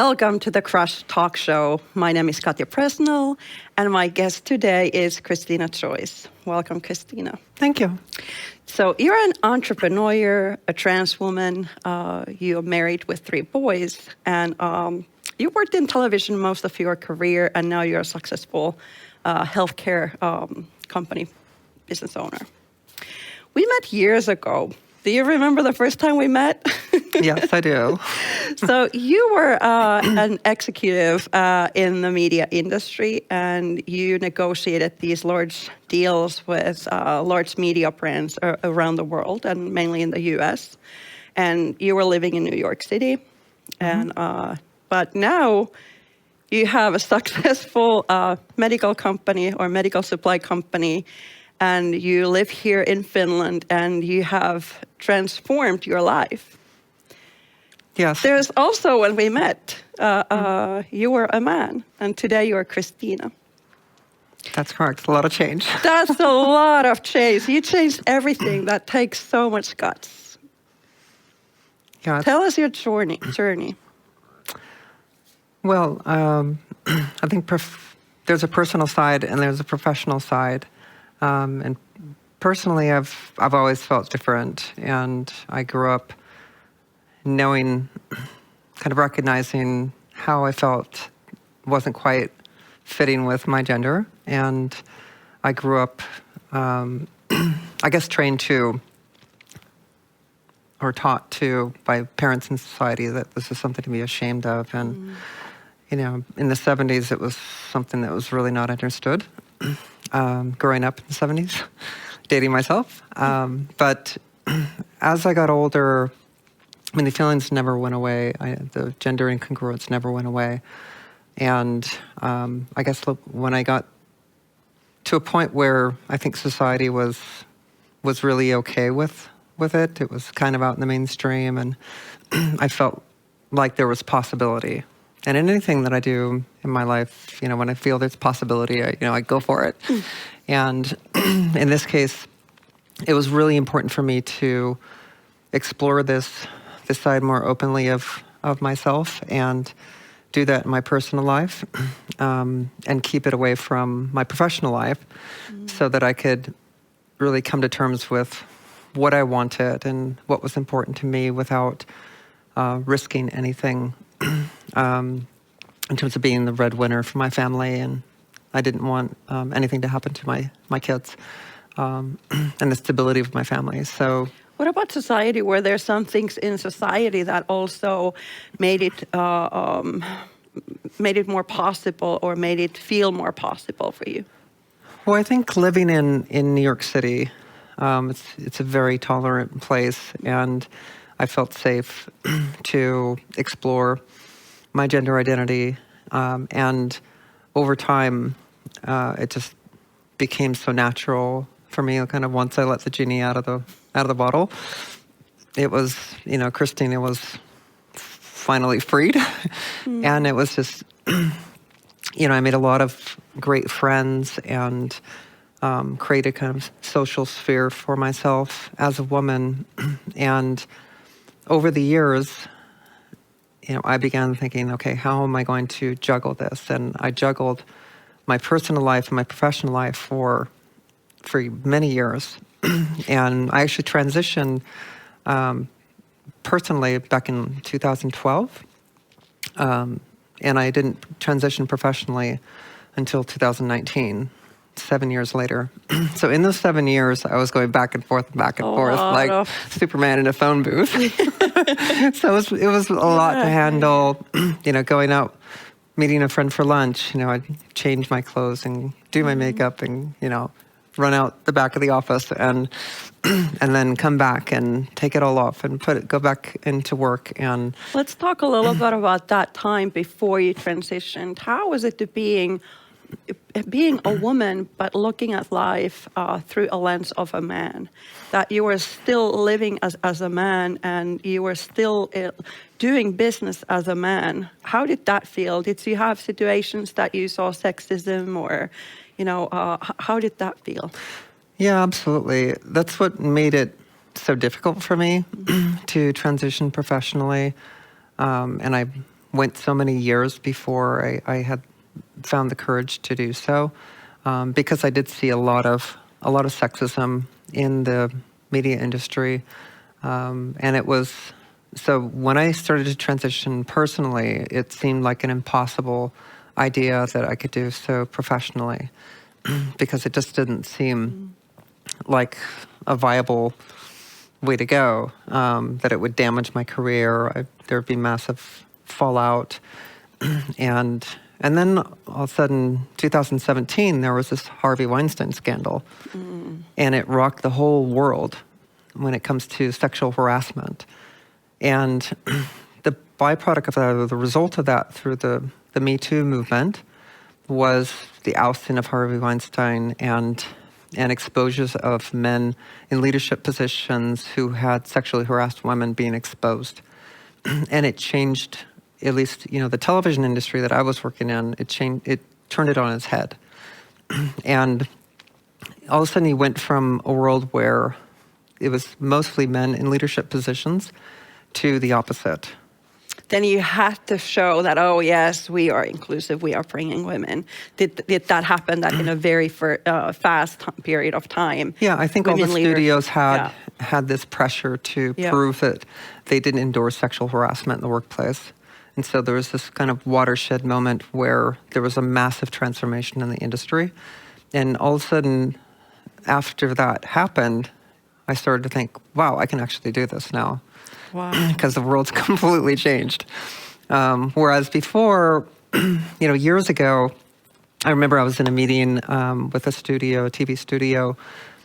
Welcome to the Crush Talk Show. My name is Katja Presnell, and my guest today is Christina Joyce. Welcome, Christina. Thank you. So you're an entrepreneur, a trans woman. You're married with 3 boys, and you worked in television most of your career, and now you're a successful healthcare company business owner. We met years ago. Do you remember the first time we met? Yes, I do. So you were an executive in the media industry, and you negotiated these large deals with large media brands around the world, and mainly in the U.S. And you were living in New York City, and but now you have a successful medical company or medical supply company, and you live here in Finland, and you have transformed your life. Yes. There's also, when we met, you were a man, and today you are Christina. That's correct. A lot of change. That's a lot of change. You changed everything. That takes so much guts. Yeah. Tell us your journey. Well, I think there's a personal side and there's a professional side. And personally, I've always felt different, and I grew up knowing, kind of recognizing how I felt wasn't quite fitting with my gender. And I grew up, I guess, trained to, or taught to, by parents in society that this is something to be ashamed of. And, you know, in the 70s, it was something that was really not understood. Growing up in the 70s, dating myself. But as I got older, I mean, the feelings never went away. The gender incongruence never went away. And I guess when I got to a point where I think society was really okay with it, it was kind of out in the mainstream, and I felt like there was possibility. And in anything that I do in my life, you know, when I feel there's possibility, I go for it. And in this case, it was really important for me to explore this side more openly of myself and do that in my personal life, and keep it away from my professional life, so that I could really come to terms with what I wanted and what was important to me without risking anything. In terms of being the breadwinner for my family, and I didn't want anything to happen to my kids, and the stability of my family. So, what about society? Were there some things in society that also made it more possible, or made it feel more possible for you? Well, I think living in New York City, it's a very tolerant place, and I felt safe to explore my gender identity, and over time, it just became so natural for me. Kind of once I let the genie out of the bottle, it was, Christina was finally freed, and it was just, I made a lot of great friends and created kind of social sphere for myself as a woman, and over the years, I began thinking, okay, how am I going to juggle this? And I juggled my personal life and my professional life for many years. And I actually transitioned personally back in 2012. And I didn't transition professionally until 2019, 7 years later. So in those 7 years, I was going back and forth, like Superman in a phone booth. So it was a lot to handle, going out, meeting a friend for lunch. I'd change my clothes and do my makeup and, run out the back of the office and then come back and take it all off and go back into work. And let's talk a little bit about that time before you transitioned. How was it to being a woman, but looking at life through a lens of a man? That you were still living as a man, and you were still doing business as a man. How did that feel? Did you have situations that you saw sexism, or, how did that feel? Yeah, absolutely. That's what made it so difficult for me to transition professionally. And I went so many years before I had found the courage to do so, because I did see a lot of sexism in the media industry, and it was so when I started to transition personally, it seemed like an impossible idea that I could do so professionally, because it just didn't seem like a viable way to go, that it would damage my career. There'd be massive fallout. And then all of a sudden, 2017, there was this Harvey Weinstein scandal. And it rocked the whole world when it comes to sexual harassment. And the byproduct of that, the result of that through the Me Too movement, was the ousting of Harvey Weinstein and exposures of men in leadership positions who had sexually harassed women being exposed. And it changed, at least, the television industry that I was working in, it turned it on its head. And all of a sudden you went from a world where it was mostly men in leadership positions to the opposite. Then you had to show that, oh yes, we are inclusive, we are bringing women. Did that happen that in a very fast period of time? Yeah, I think all the studios had this pressure to prove that they didn't endorse sexual harassment in the workplace. And so there was this kind of watershed moment where there was a massive transformation in the industry. And all of a sudden, after that happened, I started to think, wow, I can actually do this now. Wow. Because the world's completely changed. Whereas before, years ago, I remember I was in a meeting with a TV studio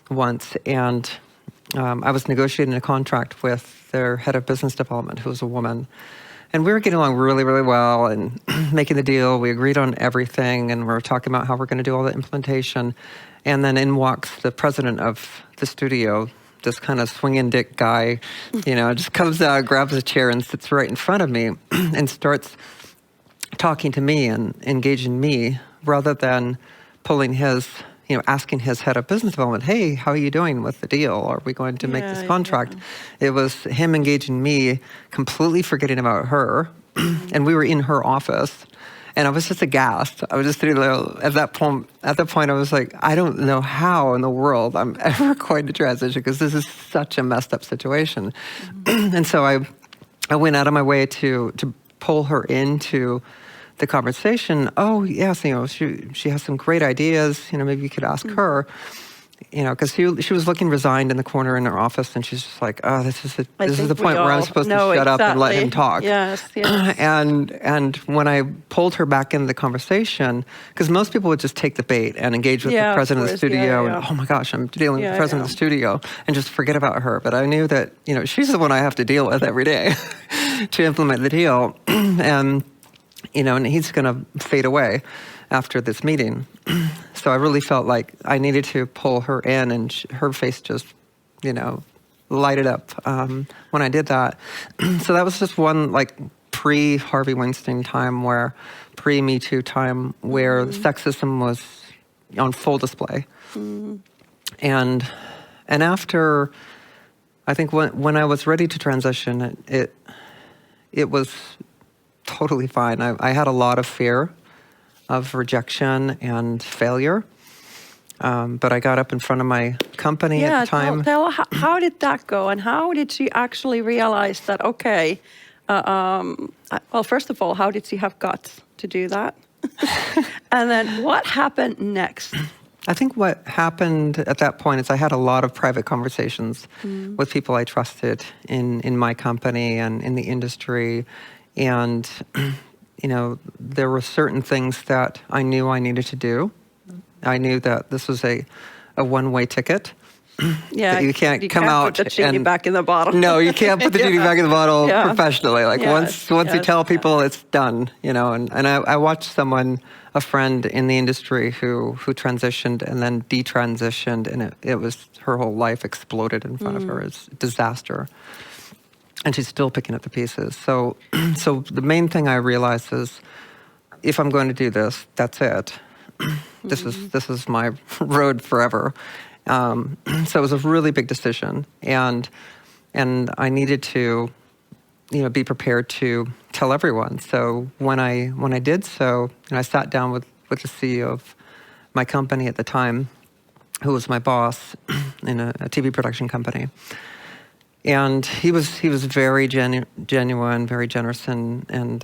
once, and I was negotiating a contract with their head of business development, who was a woman. And we were getting along really, really well and making the deal. We agreed on everything, and we were talking about how we're going to do all the implementation. And then in walks the president of the studio, this kind of swinging dick guy, just comes out, grabs a chair and sits right in front of me and starts talking to me and engaging me rather than pulling his, asking his head of business development, hey, how are you doing with the deal? Are we going to make this contract? Yeah. It was him engaging me, completely forgetting about her. And we were in her office. And I was just aghast. I was just sitting there at that point. I was like, I don't know how in the world I'm ever going to transition, because this is such a messed up situation. And so I went out of my way to pull her into the conversation. Oh yes, she has some great ideas. Maybe you could ask her. Because she was looking resigned in the corner in her office, and she's just like, "Oh, this is the point where I'm supposed to shut up and let him talk." Yes. And when I pulled her back into the conversation, because most people would just take the bait and engage with the president of the studio, and oh my gosh, I'm dealing with the president of the studio, and just forget about her. But I knew that she's the one I have to deal with every day to implement the deal, and he's going to fade away after this meeting. So I really felt like I needed to pull her in, and her face just, lighted up when I did that. So that was just one pre-Harvey Weinstein time, pre-Me Too time, where sexism was on full display. And after, I think when I was ready to transition, it was totally fine. I had a lot of fear of rejection and failure. But I got up in front of my company at the time. How did that go? And how did she actually realize that, okay, well, first of all, how did she have guts to do that? And then what happened next? I think what happened at that point is I had a lot of private conversations with people I trusted in my company and in the industry. And there were certain things that I knew I needed to do. I knew that this was a one-way ticket. Yeah, you can't come out put the genie back in the bottle. No, you can't put the genie back in the bottle professionally. Once you tell people, it's done. And I watched a friend in the industry who transitioned and then detransitioned, and it was her whole life exploded in front of her. It's a disaster. And she's still picking up the pieces. So the main thing I realized is, if I'm going to do this, that's it. This is my road forever. So it was a really big decision, and I needed to be prepared to tell everyone. So when I did so, and I sat down with the CEO of my company at the time, who was my boss in a TV production company. And he was very genuine, very generous, and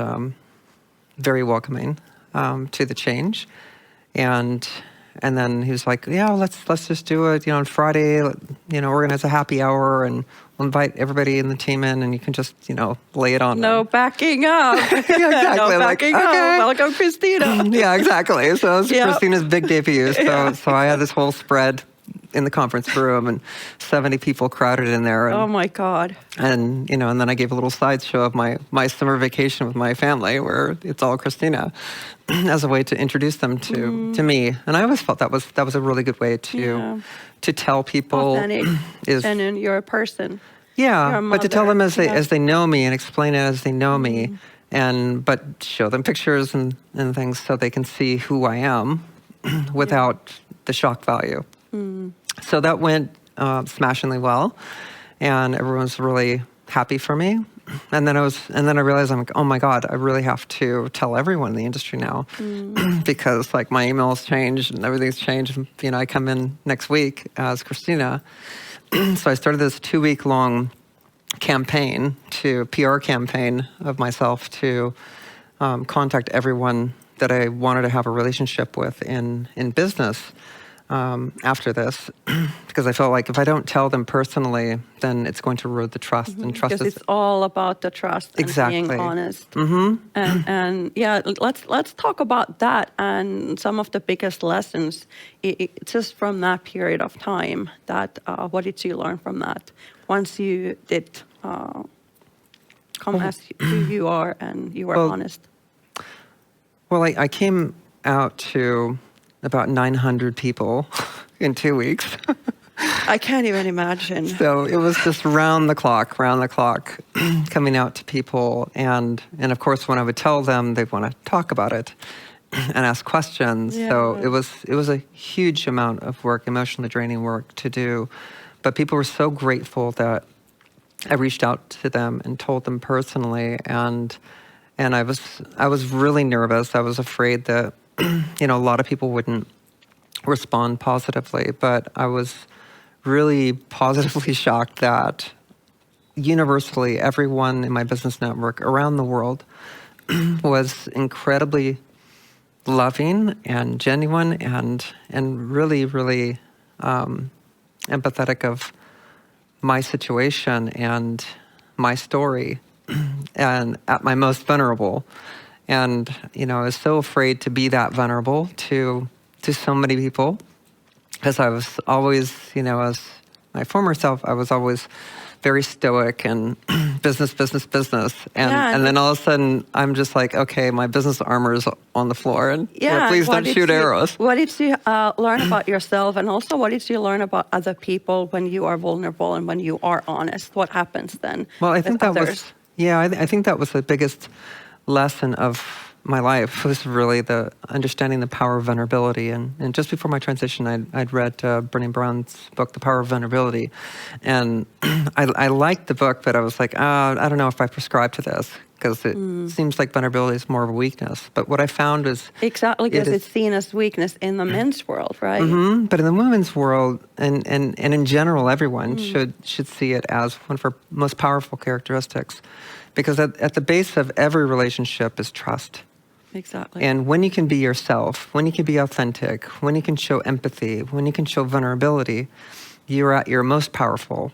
very welcoming to the change. And then he was like, yeah, let's just do it, on Friday, organize a happy hour and we'll invite everybody in the team in and you can just, lay it on No them. backing up. Yeah, exactly. No Like, backing up. okay. Welcome, Christina. Yeah, exactly. So it was Yeah. Christina's big debut. So, Yeah. so I had this whole spread in the conference room and 70 people crowded in there. And, Oh my God. and and then I gave a little slideshow of my summer vacation with my family where it's all Christina as a way to introduce them to me. And I always felt that was a really good way to tell people Authentic. And then you're a person. yeah, You're a but to tell mother. them Yeah. as they know me and explain it as they know me, but show them pictures and things so they can see who I am without the shock value. So that went smashingly well, and everyone was really happy for me. And then I realized I'm like, oh my God, I really have to tell everyone in the industry now because like my emails changed and everything's changed. I come in next week as Christina. So I started this 2-week-long campaign, PR campaign of myself to contact everyone that I wanted to have a relationship with in business after this, because I felt like if I don't tell them personally, then it's going to erode the trust. And trust Because is it's all about the trust and Exactly. being honest. And yeah, let's talk about that and some of the biggest lessons just from that period of time. That what did you learn from that once you did come as who you are and you were honest? Well, I came out to about 900 people in 2 weeks. I can't even imagine. So it was just round the clock, coming out to people. And of course, when I would tell them, they'd want to talk about it and ask questions. Yeah. So it was a huge amount of work, emotionally draining work to do. But people were so grateful that I reached out to them and told them personally. And I was really nervous. I was afraid that a lot of people wouldn't respond positively, but I was really positively shocked that universally everyone in my business network around the world was incredibly loving and genuine and really, really empathetic of my situation and my story and at my most vulnerable. And, I was so afraid to be that vulnerable to so many people because I was always, as my former self, I was always very stoic and business. And then all of a sudden I'm just like, okay, my business armor is on the floor and please don't shoot arrows. What did you learn about yourself, and also what did you learn about other people when you are vulnerable and when you are honest? What happens then? Well, I think that others? I think that was the biggest lesson of my life was really the understanding the power of vulnerability. And just before my transition, I'd read Brené Brown's book, The Power of Vulnerability. And I liked the book, but I was like, I don't know if I prescribe to this because it seems like vulnerability is more of a weakness. But what I found is... Exactly, because it's seen as weakness in the men's world, right? But in the women's world, and in general, everyone should see it as one of our most powerful characteristics. Because at the base of every relationship is trust. Exactly. And when you can be yourself, when you can be authentic, when you can show empathy, when you can show vulnerability, you're at your most powerful.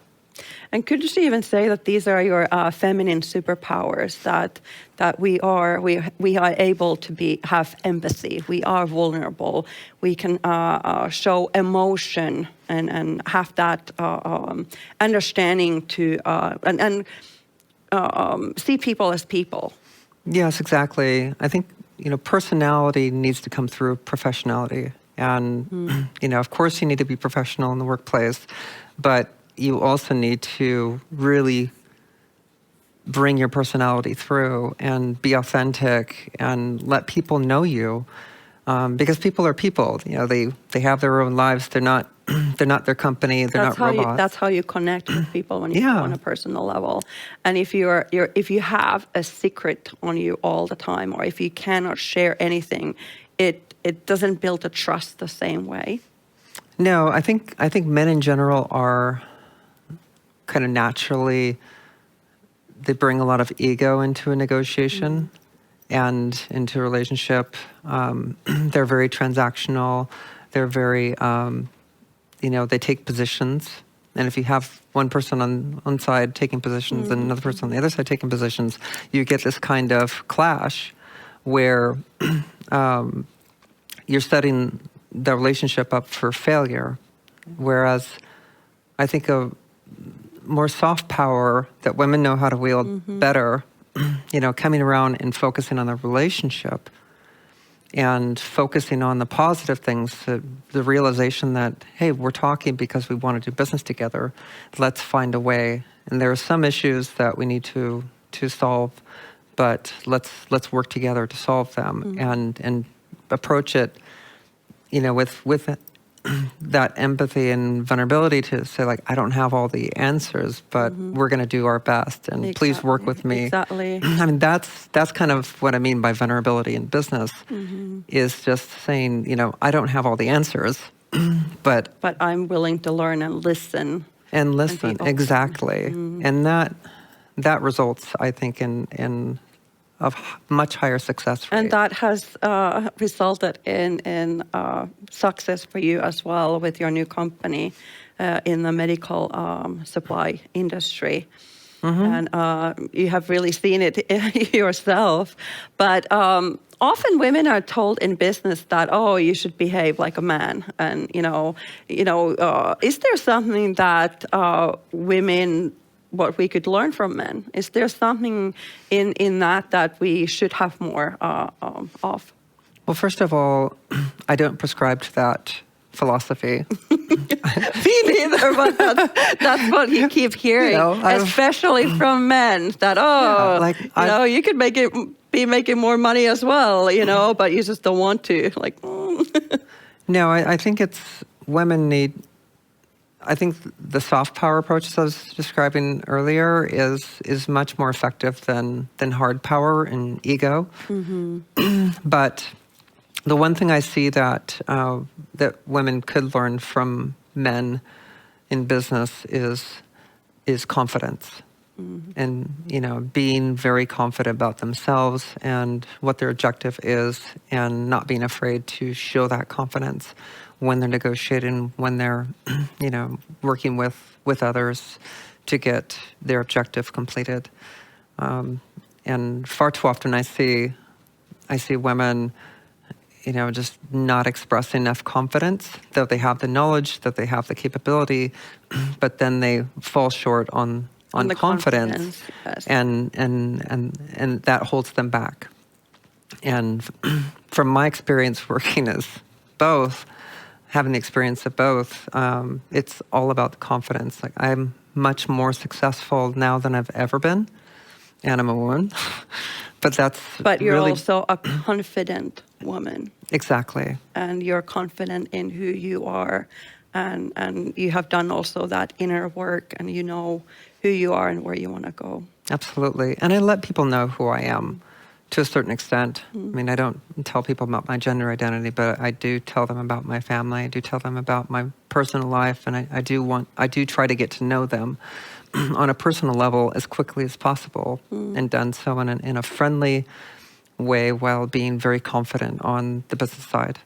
And could you even say that these are your feminine superpowers, that we are able to have empathy, we are vulnerable, we can show emotion and have that understanding to and see people as people. Yes, exactly. I think personality needs to come through professionality, and of course you need to be professional in the workplace, but you also need to really bring your personality through and be authentic and let people know you, because people are people. They have their own lives. They're not They're not their company. They're not robots. That's how you connect with people when you go on a personal level. And if if you have a secret on you all the time, or if you cannot share anything, it doesn't build a trust the same way. No, I think men in general are kind of naturally, they bring a lot of ego into a negotiation and into a relationship. They're very transactional. They're very, they take positions. And if you have one person on one side taking positions and another person on the other side taking positions, you get this kind of clash where you're setting the relationship up for failure. Whereas I think a more soft power that women know how to wield better, coming around and focusing on the relationship and focusing on the positive things, the realization that, hey, we're talking because we want to do business together. Let's find a way. And there are some issues that we need to solve, but let's work together to solve them and approach it, with that empathy and vulnerability to say, like, I don't have all the answers, but we're going to do our best, and please work with me. Exactly. I mean, that's kind of what I mean by vulnerability in business, is just saying, I don't have all the answers, but I'm willing to learn and listen. And listen, exactly. And that results, I think, in a much higher success rate. And that has resulted in success for you as well with your new company in the medical supply industry. And you have really seen it yourself. But often women are told in business that, oh, you should behave like a man. And, is there something that women, what we could learn from men? Is there something in that we should have more of? Well, first of all, I don't prescribe to that philosophy. Me neither, but that's what you keep hearing, especially from men, that, you could be making more money as well, but you just don't want to. No, I think women need, I think the soft power approach that I was describing earlier is much more effective than hard power and ego. But the one thing I see that women could learn from men in business is confidence, and being very confident about themselves and what their objective is, and not being afraid to show that confidence when they're negotiating, when they're working with others to get their objective completed. And far too often I see women just not expressing enough confidence, that they have the knowledge, that they have the capability, but then they fall short on the confidence, yes. and that holds them back. And from my experience working as both, having the experience of both, it's all about the confidence. Like, I'm much more successful now than I've ever been, and I'm a woman. But you're really also a confident woman. Exactly. And you're confident in who you are, and you have done also that inner work, and you know who you are and where you want to go. Absolutely. And I let people know who I am to a certain extent. I mean, I don't tell people about my gender identity, but I do tell them about my family. I do tell them about my personal life, and I do try to get to know them on a personal level as quickly as possible, and done so in a friendly way while being very confident on the business side.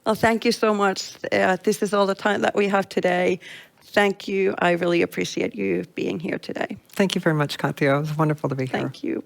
Well, thank you so much. This is all the time that we have today. Thank you. I really appreciate you being here today. Thank you very much, Katja. It was wonderful to be here. Thank you.